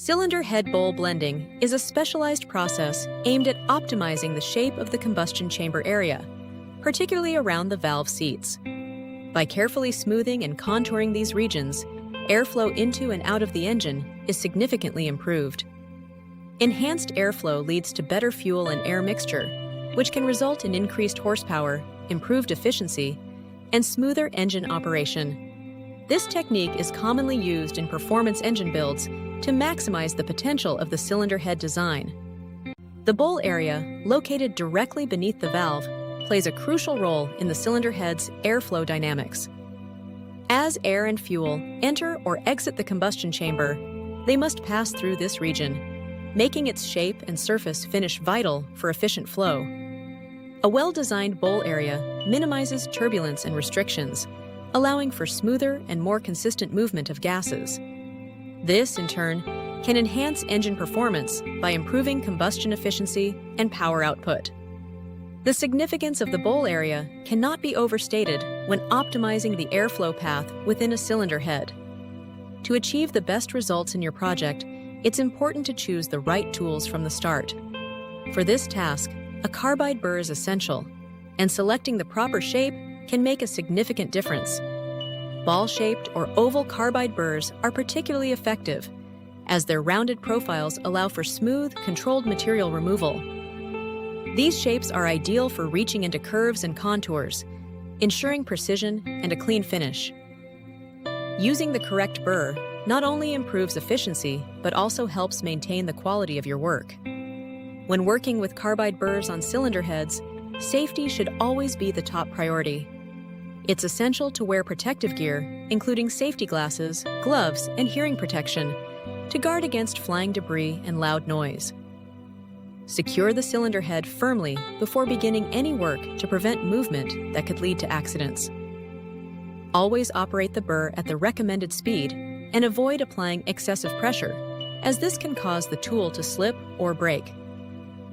Cylinder head bowl blending is a specialized process aimed at optimizing the shape of the combustion chamber area, particularly around the valve seats. By carefully smoothing and contouring these regions, airflow into and out of the engine is significantly improved. Enhanced airflow leads to better fuel and air mixture, which can result in increased horsepower, improved efficiency, and smoother engine operation. This technique is commonly used in performance engine builds to maximize the potential of the cylinder head design. The bowl area, located directly beneath the valve, plays a crucial role in the cylinder head's airflow dynamics. As air and fuel enter or exit the combustion chamber, they must pass through this region, making its shape and surface finish vital for efficient flow. A well-designed bowl area minimizes turbulence and restrictions, allowing for smoother and more consistent movement of gases. This, in turn, can enhance engine performance by improving combustion efficiency and power output. The significance of the bowl area cannot be overstated when optimizing the airflow path within a cylinder head. To achieve the best results in your project, it's important to choose the right tools from the start. For this task, a carbide burr is essential, and selecting the proper shape can make a significant difference. Ball-shaped or oval carbide burrs are particularly effective, as their rounded profiles allow for smooth, controlled material removal. These shapes are ideal for reaching into curves and contours, ensuring precision and a clean finish. Using the correct burr not only improves efficiency, but also helps maintain the quality of your work. When working with carbide burrs on cylinder heads, safety should always be the top priority. It's essential to wear protective gear, including safety glasses, gloves, and hearing protection, to guard against flying debris and loud noise. Secure the cylinder head firmly before beginning any work to prevent movement that could lead to accidents. Always operate the burr at the recommended speed and avoid applying excessive pressure, as this can cause the tool to slip or break.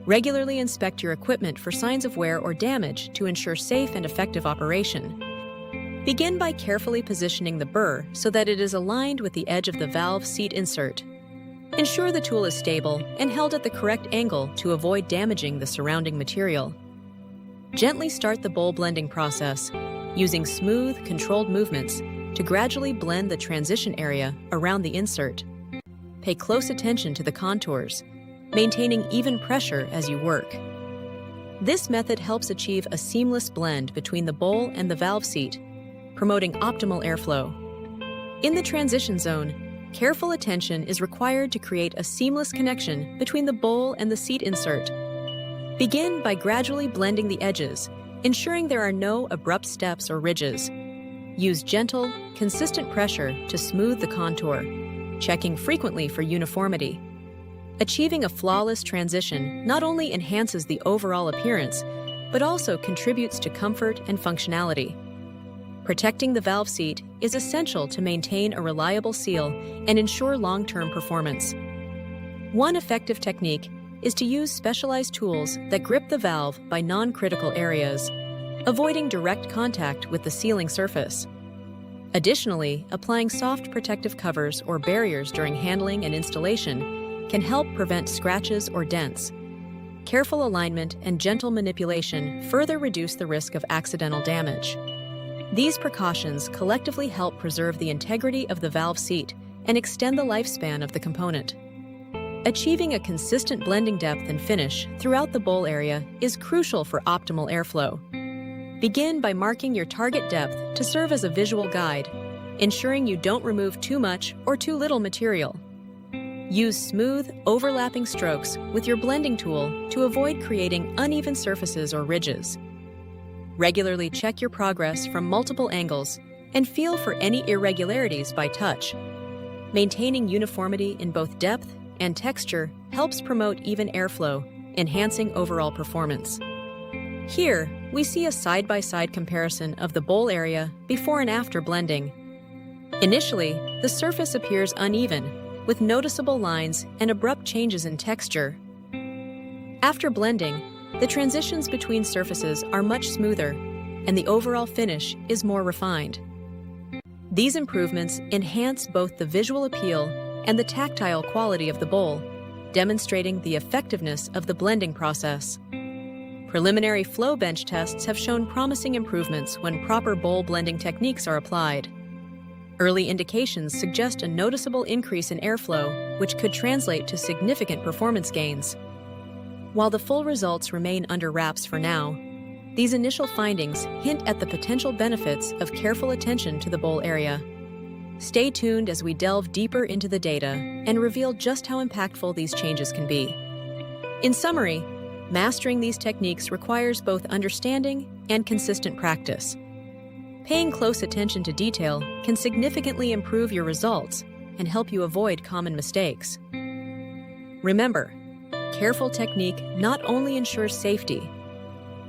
Regularly inspect your equipment for signs of wear or damage to ensure safe and effective operation. Begin by carefully positioning the burr so that it is aligned with the edge of the valve seat insert. Ensure the tool is stable and held at the correct angle to avoid damaging the surrounding material. Gently start the bowl blending process, using smooth, controlled movements to gradually blend the transition area around the insert. Pay close attention to the contours, maintaining even pressure as you work. This method helps achieve a seamless blend between the bowl and the valve seat, promoting optimal airflow. In the transition zone, careful attention is required to create a seamless connection between the bowl and the seat insert. Begin by gradually blending the edges, ensuring there are no abrupt steps or ridges. Use gentle, consistent pressure to smooth the contour, checking frequently for uniformity. Achieving a flawless transition not only enhances the overall appearance, but also contributes to comfort and functionality. Protecting the valve seat is essential to maintain a reliable seal and ensure long-term performance. One effective technique is to use specialized tools that grip the valve by non-critical areas, avoiding direct contact with the sealing surface. Additionally, applying soft protective covers or barriers during handling and installation can help prevent scratches or dents. Careful alignment and gentle manipulation further reduce the risk of accidental damage. These precautions collectively help preserve the integrity of the valve seat and extend the lifespan of the component. Achieving a consistent blending depth and finish throughout the bowl area is crucial for optimal airflow. Begin by marking your target depth to serve as a visual guide, ensuring you don't remove too much or too little material. Use smooth, overlapping strokes with your blending tool to avoid creating uneven surfaces or ridges. Regularly check your progress from multiple angles and feel for any irregularities by touch. Maintaining uniformity in both depth and texture helps promote even airflow, enhancing overall performance. Here, we see a side-by-side comparison of the bowl area before and after blending. Initially, the surface appears uneven, with noticeable lines and abrupt changes in texture. After blending, the transitions between surfaces are much smoother, and the overall finish is more refined. These improvements enhance both the visual appeal and the tactile quality of the bowl, demonstrating the effectiveness of the blending process. Preliminary flow bench tests have shown promising improvements when proper bowl blending techniques are applied. Early indications suggest a noticeable increase in airflow, which could translate to significant performance gains. While the full results remain under wraps for now, these initial findings hint at the potential benefits of careful attention to the bowl area. Stay tuned as we delve deeper into the data and reveal just how impactful these changes can be. In summary, mastering these techniques requires both understanding and consistent practice. Paying close attention to detail can significantly improve your results and help you avoid common mistakes. Remember, careful technique not only ensures safety,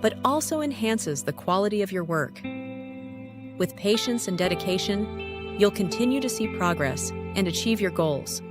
but also enhances the quality of your work. With patience and dedication, you'll continue to see progress and achieve your goals.